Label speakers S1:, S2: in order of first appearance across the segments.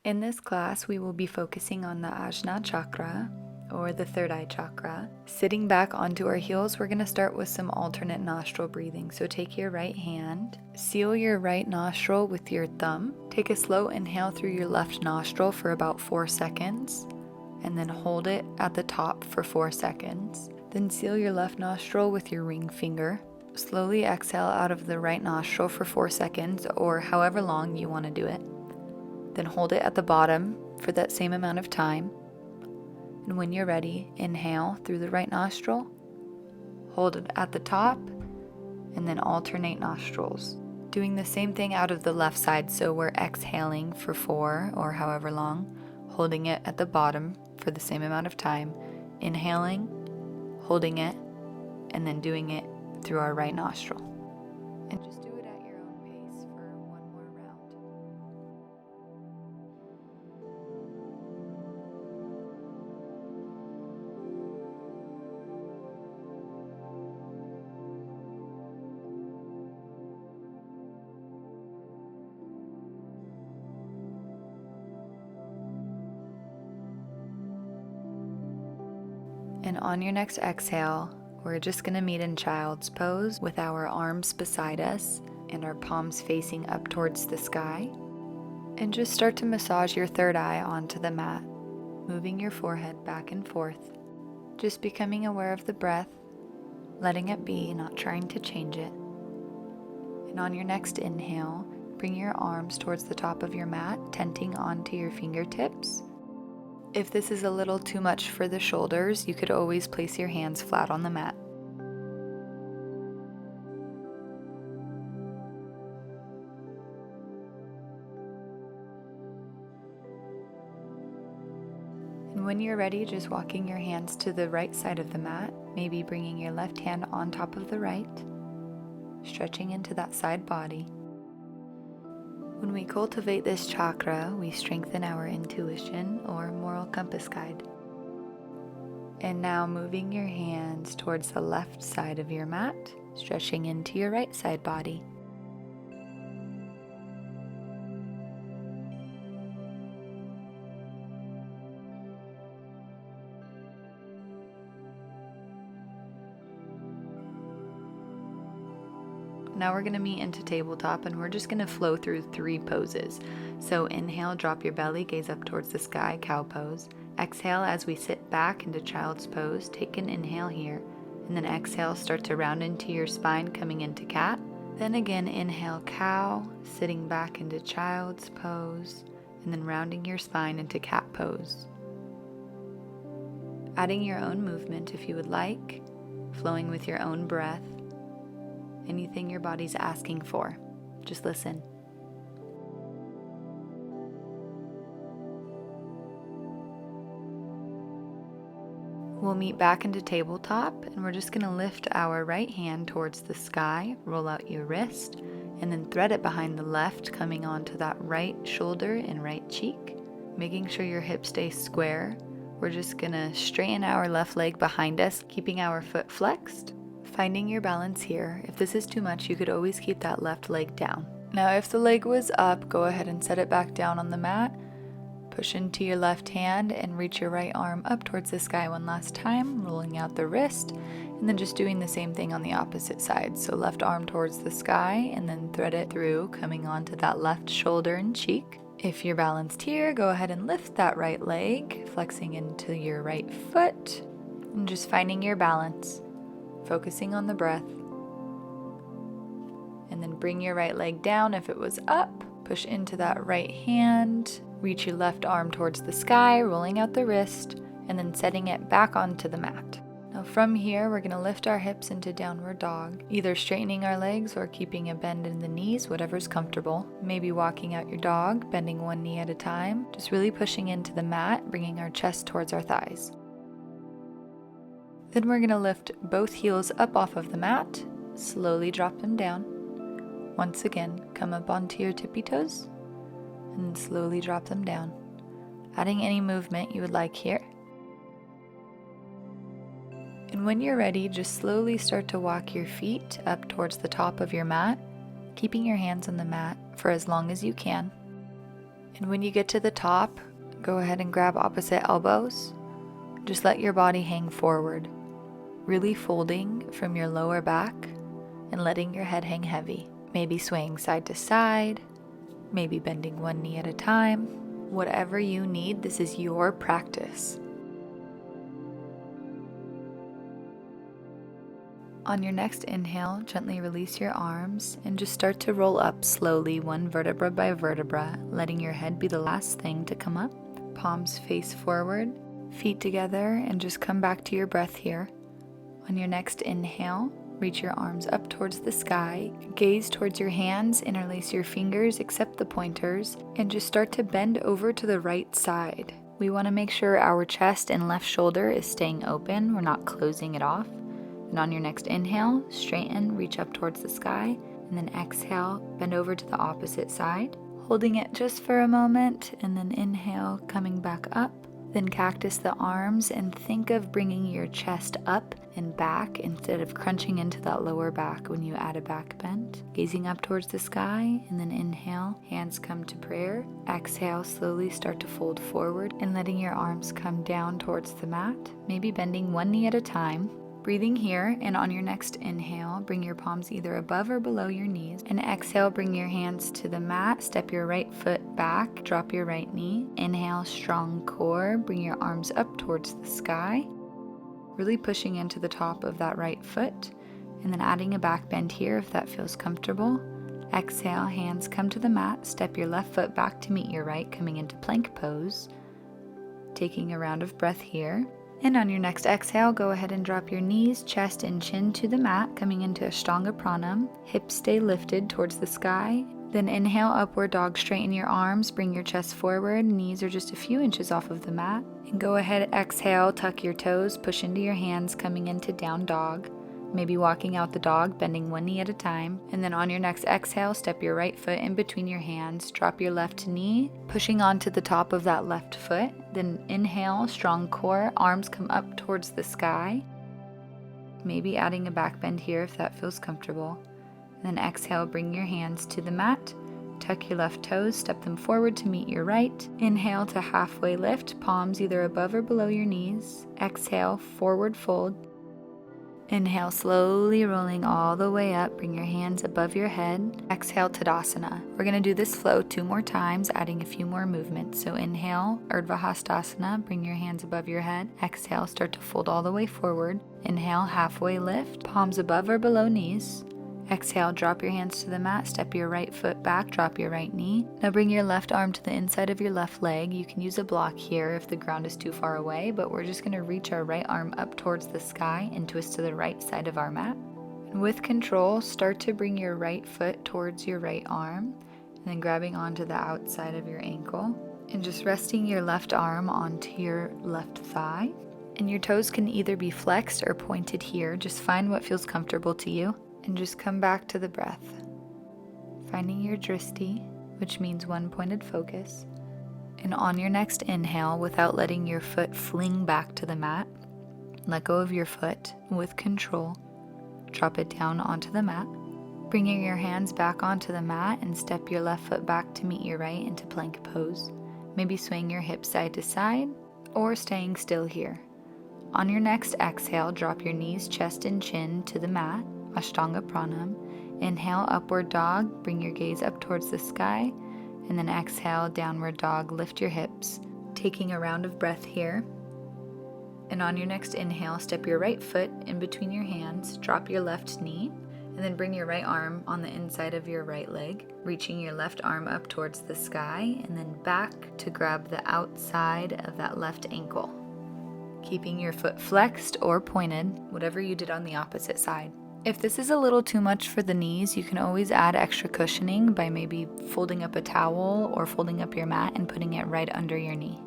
S1: In this class, we will be focusing on the Ajna Chakra, or the third eye chakra. Sitting back onto our heels, we're going to start with some alternate nostril breathing. So take your right hand, seal your right nostril with your thumb, take a slow inhale through your left nostril for about 4 seconds, and then hold it at the top for 4 seconds. Then seal your left nostril with your ring finger. Slowly exhale out of the right nostril for 4 seconds, or however long you want to do it. Then hold it at the bottom for that same amount of time. And when you're ready, inhale through the right nostril, hold it at the top, and then alternate nostrils. Doing the same thing out of the left side, so we're exhaling for 4 or however long, holding it at the bottom for the same amount of time, inhaling, holding it, and then doing it through our right nostril. And just do it at your own pace for one more round. And on your next exhale, we're just going to meet in child's pose with our arms beside us and our palms facing up towards the sky. And just start to massage your third eye onto the mat, moving your forehead back and forth. Just becoming aware of the breath, letting it be, not trying to change it. And on your next inhale, bring your arms towards the top of your mat, tenting onto your fingertips. If this is a little too much for the shoulders, you could always place your hands flat on the mat. And when you're ready, just walking your hands to the right side of the mat, maybe bringing your left hand on top of the right, stretching into that side body. When we cultivate this chakra, we strengthen our intuition or moral compass guide. And now moving your hands towards the left side of your mat, stretching into your right side body. Now we're going to meet into tabletop, and we're just going to flow through 3 poses. So inhale, drop your belly, gaze up towards the sky, cow pose. Exhale as we sit back into child's pose. Take an inhale here, and then exhale, start to round into your spine, coming into cat. Then again, inhale, cow, sitting back into child's pose, and then rounding your spine into cat pose. Adding your own movement if you would like, flowing with your own breath. Anything your body's asking for, just listen. We'll meet back into tabletop, and we're just going to lift our right hand towards the sky, roll out your wrist, and then thread it behind the left, coming onto that right shoulder and right cheek, making sure your hips stay square. We're just going to straighten our left leg behind us, keeping our foot flexed. Finding your balance here. If this is too much, you could always keep that left leg down. Now, if the leg was up, go ahead and set it back down on the mat. Push into your left hand and reach your right arm up towards the sky one last time, rolling out the wrist, and then just doing the same thing on the opposite side. So left arm towards the sky, and then thread it through, coming onto that left shoulder and cheek. If you're balanced here, go ahead and lift that right leg, flexing into your right foot, and just finding your balance. Focusing on the breath. And then bring your right leg down if it was up. Push into that right hand. Reach your left arm towards the sky, rolling out the wrist, and then setting it back onto the mat. Now from here, we're going to lift our hips into downward dog, either straightening our legs or keeping a bend in the knees, whatever's comfortable. Maybe walking out your dog, bending one knee at a time, just really pushing into the mat, bringing our chest towards our thighs. Then we're going to lift both heels up off of the mat, slowly drop them down. Once again, come up onto your tippy toes, and slowly drop them down, adding any movement you would like here. And when you're ready, just slowly start to walk your feet up towards the top of your mat, keeping your hands on the mat for as long as you can. And when you get to the top, go ahead and grab opposite elbows. Just let your body hang forward, really folding from your lower back and letting your head hang heavy. Maybe swaying side to side, maybe bending one knee at a time. Whatever you need, this is your practice. On your next inhale, gently release your arms and just start to roll up slowly, one vertebra by vertebra, letting your head be the last thing to come up. Palms face forward, feet together, and just come back to your breath here. On your next inhale, reach your arms up towards the sky, gaze towards your hands, interlace your fingers except the pointers, and just start to bend over to the right side. We want to make sure our chest and left shoulder is staying open, we're not closing it off. And on your next inhale, straighten, reach up towards the sky, and then exhale, bend over to the opposite side, holding it just for a moment, and then inhale, coming back up. Then cactus the arms and think of bringing your chest up and back instead of crunching into that lower back when you add a back bend. Gazing up towards the sky, and then inhale, hands come to prayer. Exhale, slowly start to fold forward and letting your arms come down towards the mat, maybe bending one knee at a time. Breathing here, and on your next inhale, bring your palms either above or below your knees. And exhale, bring your hands to the mat, step your right foot back, drop your right knee. Inhale, strong core, bring your arms up towards the sky, really pushing into the top of that right foot, and then adding a back bend here if that feels comfortable. Exhale, hands come to the mat, step your left foot back to meet your right, coming into plank pose. Taking a round of breath here. And on your next exhale, go ahead and drop your knees, chest, and chin to the mat, coming into Ashtanga Pranam. Hips stay lifted towards the sky. Then inhale, upward dog, straighten your arms, bring your chest forward, knees are just a few inches off of the mat. And go ahead, exhale, tuck your toes, push into your hands, coming into down dog. Maybe walking out the dog, bending one knee at a time. And then on your next exhale, step your right foot in between your hands, drop your left knee, pushing onto the top of that left foot. Then inhale, strong core, arms come up towards the sky. Maybe adding a back bend here if that feels comfortable. And then exhale, bring your hands to the mat, tuck your left toes, step them forward to meet your right. Inhale to halfway lift, palms either above or below your knees. Exhale, forward fold. Inhale, slowly rolling all the way up, bring your hands above your head. Exhale, Tadasana. We're going to do this flow 2 more times, adding a few more movements. So inhale, Urdhva Hastasana, bring your hands above your head. Exhale, start to fold all the way forward. Inhale, halfway lift, palms above or below knees. Exhale, drop your hands to the mat, step your right foot back, drop your right knee. Now bring your left arm to the inside of your left leg. You can use a block here if the ground is too far away, but we're just going to reach our right arm up towards the sky and twist to the right side of our mat. And with control, start to bring your right foot towards your right arm, and then grabbing onto the outside of your ankle, and just resting your left arm onto your left thigh. And your toes can either be flexed or pointed here. Just find what feels comfortable to you. And just come back to the breath, finding your dristi, which means one pointed focus. And on your next inhale, without letting your foot fling back to the mat, let go of your foot with control. Drop it down onto the mat, bringing your hands back onto the mat and step your left foot back to meet your right into plank pose. Maybe swaying your hips side to side or staying still here. On your next exhale, drop your knees, chest, and chin to the mat. Ashtanga Pranam. Inhale, upward dog, bring your gaze up towards the sky, and then exhale, downward dog, lift your hips, taking a round of breath here. And on your next inhale, step your right foot in between your hands, drop your left knee, and then bring your right arm on the inside of your right leg, reaching your left arm up towards the sky, and then back to grab the outside of that left ankle, keeping your foot flexed or pointed, whatever you did on the opposite side. If this is a little too much for the knees, you can always add extra cushioning by maybe folding up a towel or folding up your mat and putting it right under your knee.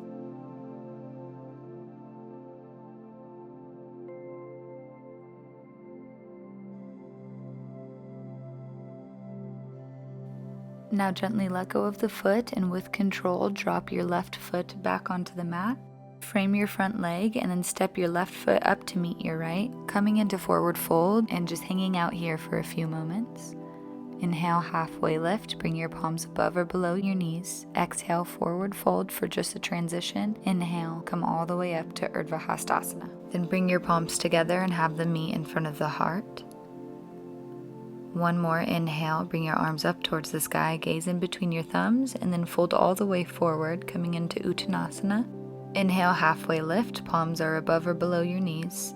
S1: Now gently let go of the foot and with control, drop your left foot back onto the mat. Frame your front leg and then step your left foot up to meet your right, coming into forward fold and just hanging out here for a few moments. Inhale, halfway lift, bring your palms above or below your knees. Exhale, forward fold for just a transition. Inhale, come all the way up to Urdhva Hastasana. Then bring your palms together and have them meet in front of the heart. One more inhale, bring your arms up towards the sky, gaze in between your thumbs, and then fold all the way forward, coming into Uttanasana. Inhale, halfway lift, palms are above or below your knees.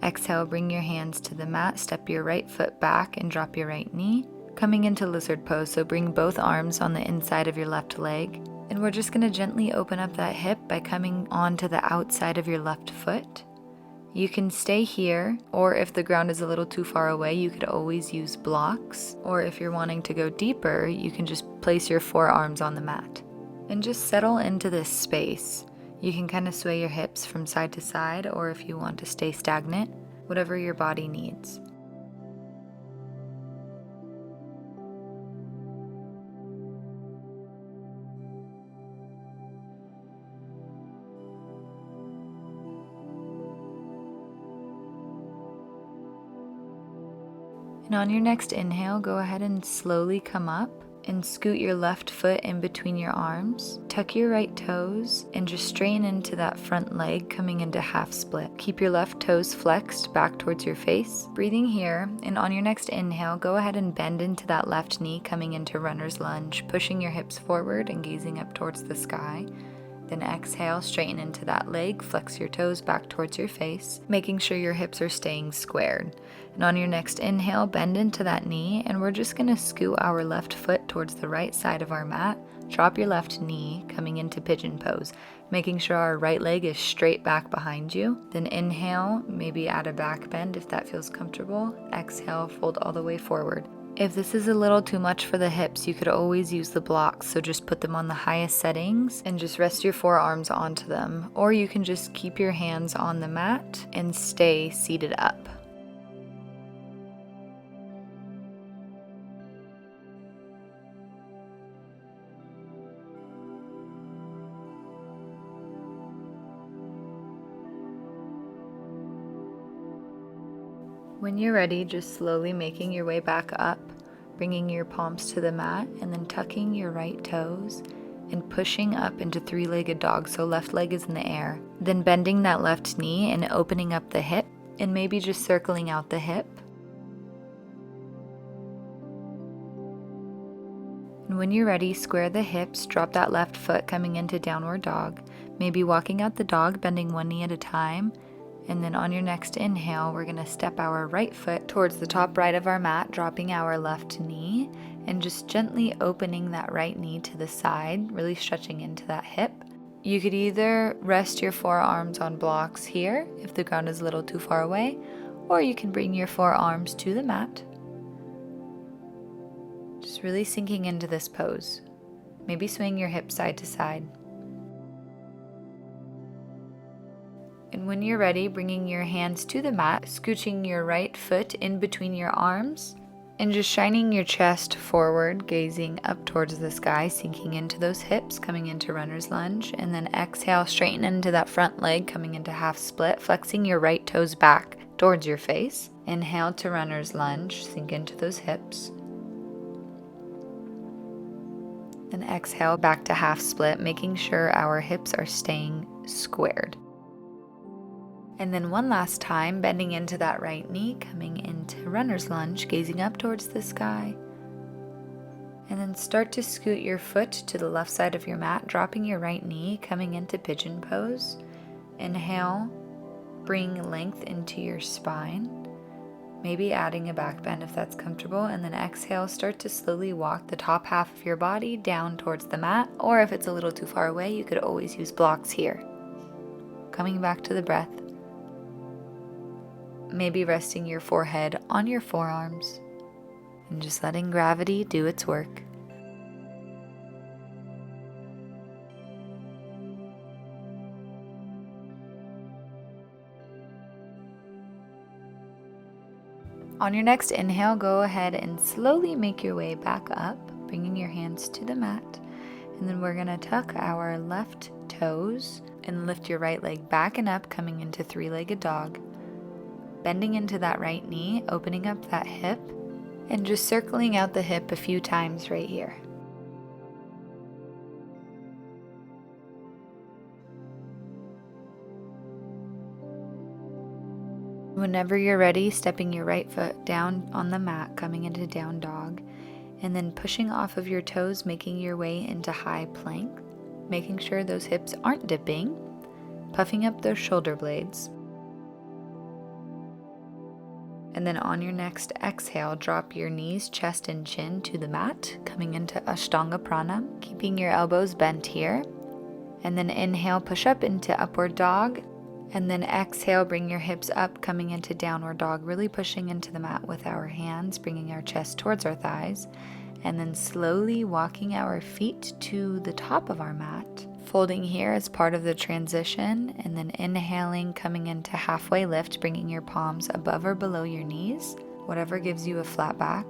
S1: Exhale, bring your hands to the mat, step your right foot back and drop your right knee. Coming into lizard pose, so bring both arms on the inside of your left leg. And we're just going to gently open up that hip by coming onto the outside of your left foot. You can stay here, or if the ground is a little too far away, you could always use blocks. Or if you're wanting to go deeper, you can just place your forearms on the mat. And just settle into this space. You can kind of sway your hips from side to side, or if you want to stay stagnant, whatever your body needs. And on your next inhale, go ahead and slowly come up and scoot your left foot in between your arms. Tuck your right toes and just straighten into that front leg, coming into half split. Keep your left toes flexed back towards your face. Breathing here, and on your next inhale, go ahead and bend into that left knee, coming into runner's lunge, pushing your hips forward and gazing up towards the sky. Then exhale, straighten into that leg, flex your toes back towards your face, making sure your hips are staying squared. And on your next inhale, bend into that knee, and we're just going to scoot our left foot towards the right side of our mat. Drop your left knee, coming into pigeon pose, making sure our right leg is straight back behind you. Then inhale, maybe add a back bend if that feels comfortable. Exhale, fold all the way forward. If this is a little too much for the hips, you could always use the blocks, so just put them on the highest settings and just rest your forearms onto them. Or you can just keep your hands on the mat and stay seated up. When you're ready, just slowly making your way back up, bringing your palms to the mat, and then tucking your right toes and pushing up into three-legged dog, so left leg is in the air. Then bending that left knee and opening up the hip, and maybe just circling out the hip. And when you're ready, square the hips, drop that left foot coming into downward dog, maybe walking out the dog, bending one knee at a time. And then on your next inhale, we're going to step our right foot towards the top right of our mat, dropping our left knee, and just gently opening that right knee to the side, really stretching into that hip. You could either rest your forearms on blocks here, if the ground is a little too far away, or you can bring your forearms to the mat. Just really sinking into this pose. Maybe swing your hips side to side. And when you're ready, bringing your hands to the mat, scooching your right foot in between your arms, and just shining your chest forward, gazing up towards the sky, sinking into those hips, coming into runner's lunge, and then exhale, straighten into that front leg, coming into half split, flexing your right toes back towards your face. Inhale to runner's lunge, sink into those hips. And exhale back to half split, making sure our hips are staying squared. And then one last time, bending into that right knee, coming into runner's lunge, gazing up towards the sky. And then start to scoot your foot to the left side of your mat, dropping your right knee, coming into pigeon pose. Inhale, bring length into your spine, maybe adding a back bend if that's comfortable. And then exhale, start to slowly walk the top half of your body down towards the mat, or if it's a little too far away, you could always use blocks here. Coming back to the breath. Maybe resting your forehead on your forearms and just letting gravity do its work. On your next inhale, go ahead and slowly make your way back up, bringing your hands to the mat. And then we're going to tuck our left toes and lift your right leg back and up, coming into three-legged dog. Bending into that right knee, opening up that hip, and just circling out the hip a few times right here. Whenever you're ready, stepping your right foot down on the mat, coming into down dog, and then pushing off of your toes, making your way into high plank, making sure those hips aren't dipping, puffing up those shoulder blades. And then on your next exhale, drop your knees, chest, and chin to the mat, coming into Ashtanga Prana, keeping your elbows bent here. And then inhale, push up into upward dog. And then exhale, bring your hips up, coming into downward dog, really pushing into the mat with our hands, bringing our chest towards our thighs. And then slowly walking our feet to the top of our mat, folding here as part of the transition, and then inhaling, coming into halfway lift, bringing your palms above or below your knees, whatever gives you a flat back.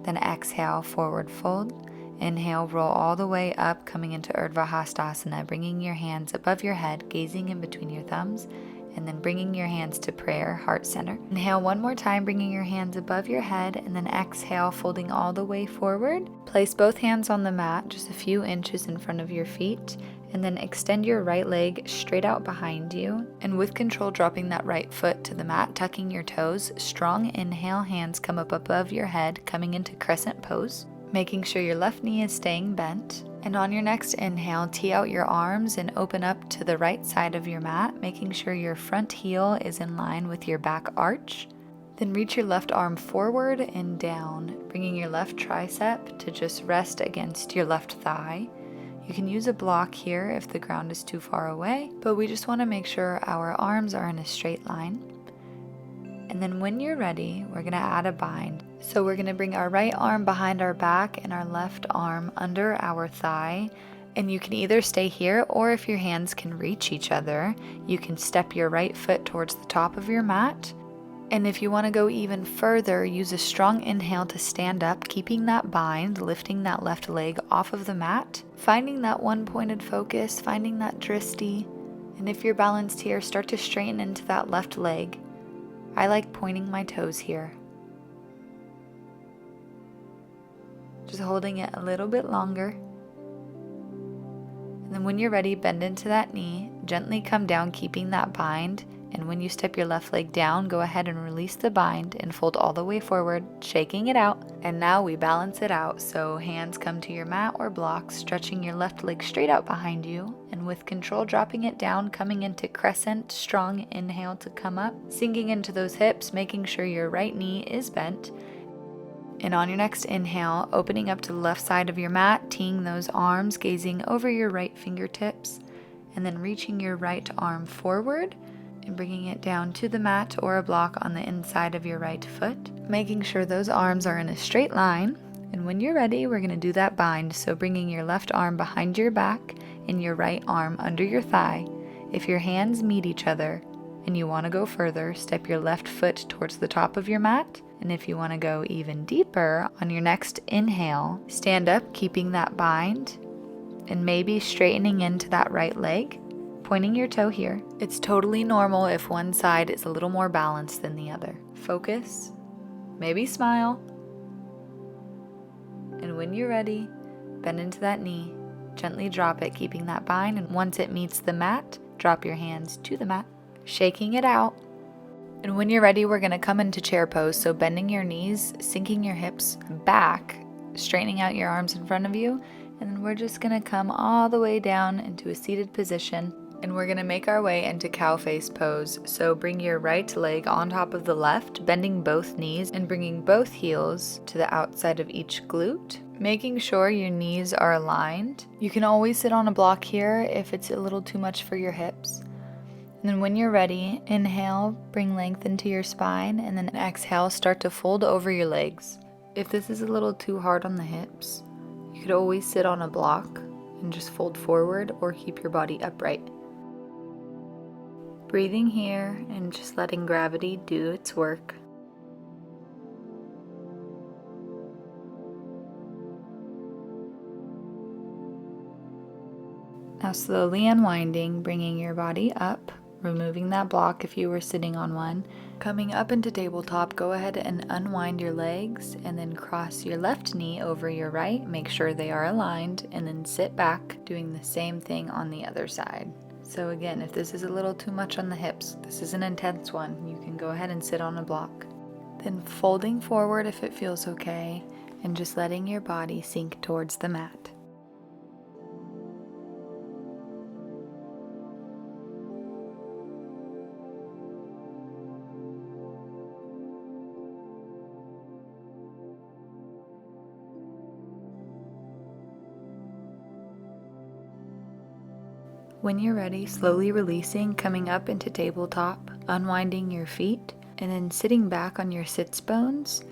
S1: Then exhale, forward fold. Inhale, roll all the way up, coming into Urdhva Hastasana, bringing your hands above your head, gazing in between your thumbs, and then bringing your hands to prayer, heart center. Inhale one more time, bringing your hands above your head, and then exhale, folding all the way forward. Place both hands on the mat, just a few inches in front of your feet, and then extend your right leg straight out behind you. And with control, dropping that right foot to the mat, tucking your toes. Strong inhale, hands come up above your head, coming into crescent pose, making sure your left knee is staying bent. And on your next inhale, tee out your arms and open up to the right side of your mat, making sure your front heel is in line with your back arch. Then reach your left arm forward and down, bringing your left tricep to just rest against your left thigh. You can use a block here if the ground is too far away, but we just want to make sure our arms are in a straight line. And then when you're ready, we're going to add a bind. So we're going to bring our right arm behind our back and our left arm under our thigh. And you can either stay here, or if your hands can reach each other, you can step your right foot towards the top of your mat. And if you want to go even further, use a strong inhale to stand up, keeping that bind, lifting that left leg off of the mat, finding that one-pointed focus, finding that dristi. And if you're balanced here, start to straighten into that left leg. I like pointing my toes here. Just holding it a little bit longer. And then when you're ready, bend into that knee, gently come down, keeping that bind. And when you step your left leg down, go ahead and release the bind and fold all the way forward, shaking it out. And now we balance it out. So hands come to your mat or block, stretching your left leg straight out behind you. And with control, dropping it down, coming into crescent, strong inhale to come up, sinking into those hips, making sure your right knee is bent. And on your next inhale, opening up to the left side of your mat, teeing those arms, gazing over your right fingertips, and then reaching your right arm forward and bringing it down to the mat or a block on the inside of your right foot, making sure those arms are in a straight line. And when you're ready, we're going to do that bind. So bringing your left arm behind your back and your right arm under your thigh. If your hands meet each other and you want to go further, step your left foot towards the top of your mat. And if you want to go even deeper, on your next inhale, stand up, keeping that bind, and maybe straightening into that right leg, pointing your toe here. It's totally normal if one side is a little more balanced than the other. Focus, maybe smile, and when you're ready, bend into that knee, gently drop it, keeping that bind, and once it meets the mat, drop your hands to the mat, shaking it out. And when you're ready, we're going to come into chair pose. So bending your knees, sinking your hips back, straightening out your arms in front of you. And then we're just going to come all the way down into a seated position. And we're going to make our way into cow face pose. So bring your right leg on top of the left, bending both knees and bringing both heels to the outside of each glute, making sure your knees are aligned. You can always sit on a block here if it's a little too much for your hips. And then when you're ready, inhale, bring length into your spine, and then exhale, start to fold over your legs. If this is a little too hard on the hips, you could always sit on a block and just fold forward or keep your body upright. Breathing here and just letting gravity do its work. Now slowly unwinding, bringing your body up, removing that block if you were sitting on one, Coming up into tabletop, go ahead and unwind your legs and then cross your left knee over your right. Make sure they are aligned and then sit back, doing the same thing on the other side. So again, if this is a little too much on the hips, this is an intense one, you can go ahead and sit on a block. Then folding forward if it feels okay, and just letting your body sink towards the mat. When you're ready, slowly releasing, coming up into tabletop, unwinding your feet, and then sitting back on your sits bones.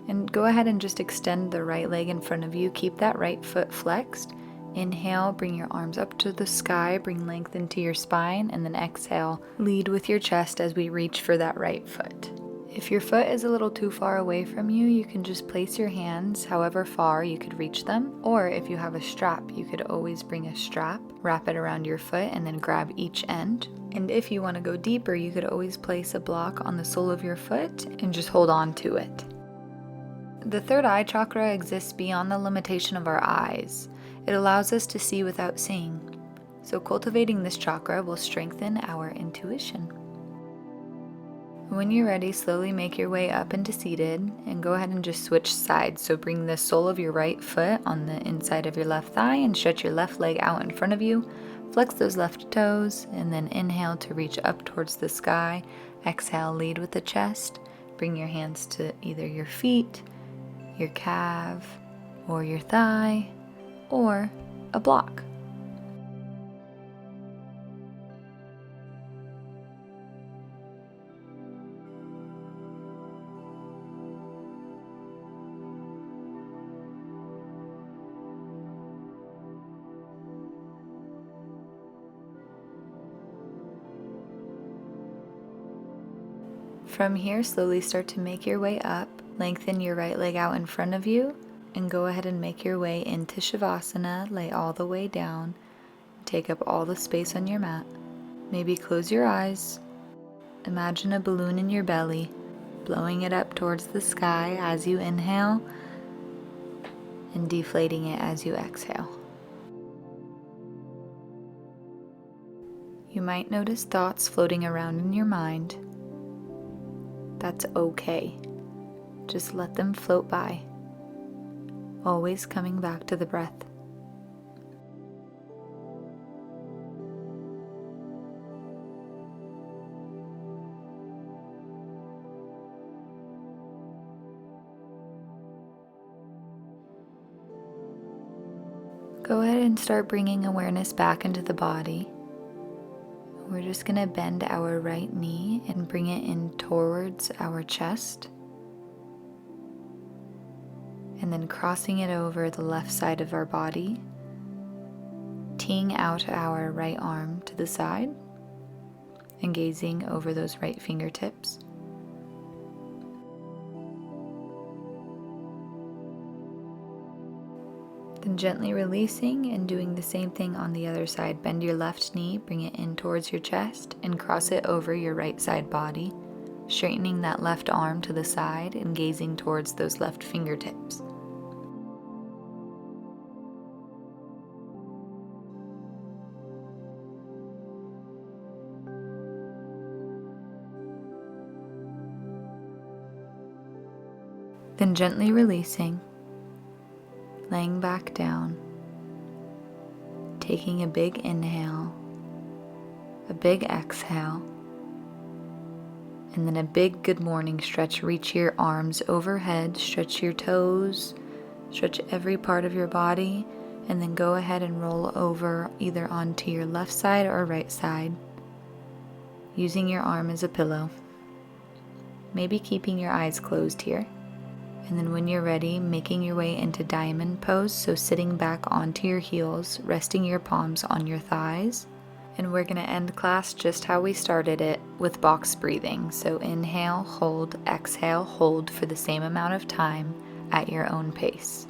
S1: And go ahead and just extend the right leg in front of you. Keep that right foot flexed. Inhale, bring your arms up to the sky, bring length into your spine, and then exhale, lead with your chest as we reach for that right foot. If your foot is a little too far away from you, you can just place your hands however far you could reach them. Or if you have a strap, you could always bring a strap, wrap it around your foot, and then grab each end. And if you want to go deeper, you could always place a block on the sole of your foot and just hold on to it. The third eye chakra exists beyond the limitation of our eyes. It allows us to see without seeing. So cultivating this chakra will strengthen our intuition. When you're ready, slowly make your way up into seated and go ahead and just switch sides. So bring the sole of your right foot on the inside of your left thigh and stretch your left leg out in front of you. Flex those left toes and then inhale to reach up towards the sky. Exhale, lead with the chest. Bring your hands to either your feet, your calf, or your thigh, or a block. From here, slowly start to make your way up. Lengthen your right leg out in front of you and go ahead and make your way into Savasana. Lay all the way down. Take up all the space on your mat. Maybe close your eyes. Imagine a balloon in your belly, blowing it up towards the sky as you inhale and deflating it as you exhale. You might notice thoughts floating around in your mind. That's okay. Just let them float by, always coming back to the breath. Go ahead and start bringing awareness back into the body. We're just going to bend our right knee and bring it in towards our chest. And then crossing it over the left side of our body. Teeing out our right arm to the side and gazing over those right fingertips. Then gently releasing and doing the same thing on the other side. Bend your left knee, bring it in towards your chest, and cross it over your right side body, straightening that left arm to the side and gazing towards those left fingertips. Then gently releasing, laying back down, taking a big inhale, a big exhale, and then a big good morning stretch. Reach your arms overhead, stretch your toes, stretch every part of your body, and then go ahead and roll over either onto your left side or right side, using your arm as a pillow. Maybe keeping your eyes closed here. And then when you're ready, making your way into diamond pose, so sitting back onto your heels, resting your palms on your thighs. And we're going to end class just how we started it, with box breathing. So inhale, hold, exhale, hold for the same amount of time at your own pace.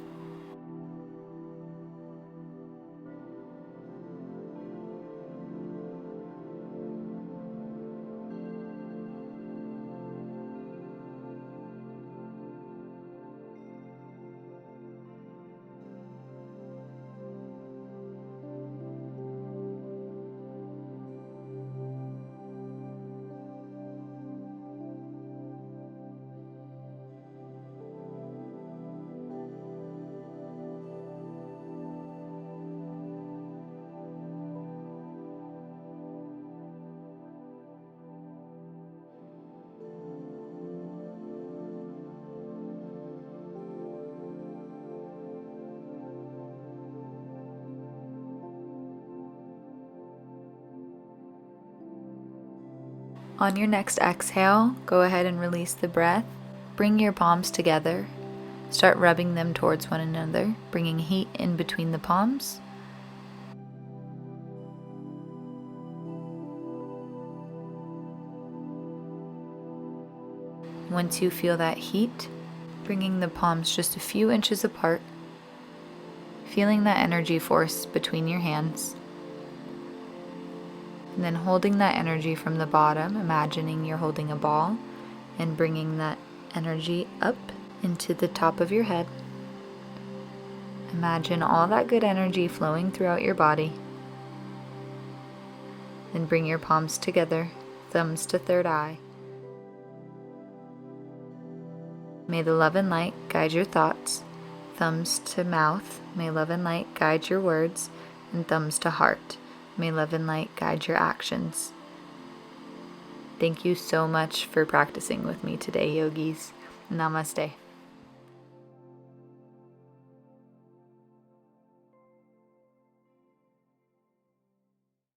S1: On your next exhale, go ahead and release the breath. Bring your palms together. Start rubbing them towards one another, bringing heat in between the palms. Once you feel that heat, bringing the palms just a few inches apart, feeling that energy force between your hands. And then holding that energy from the bottom, imagining you're holding a ball, and bringing that energy up into the top of your head. Imagine all that good energy flowing throughout your body. Then bring your palms together, thumbs to third eye. May the love and light guide your thoughts. Thumbs to mouth. May love and light guide your words. And thumbs to heart. May love and light guide your actions. Thank you so much for practicing with me today, yogis. Namaste.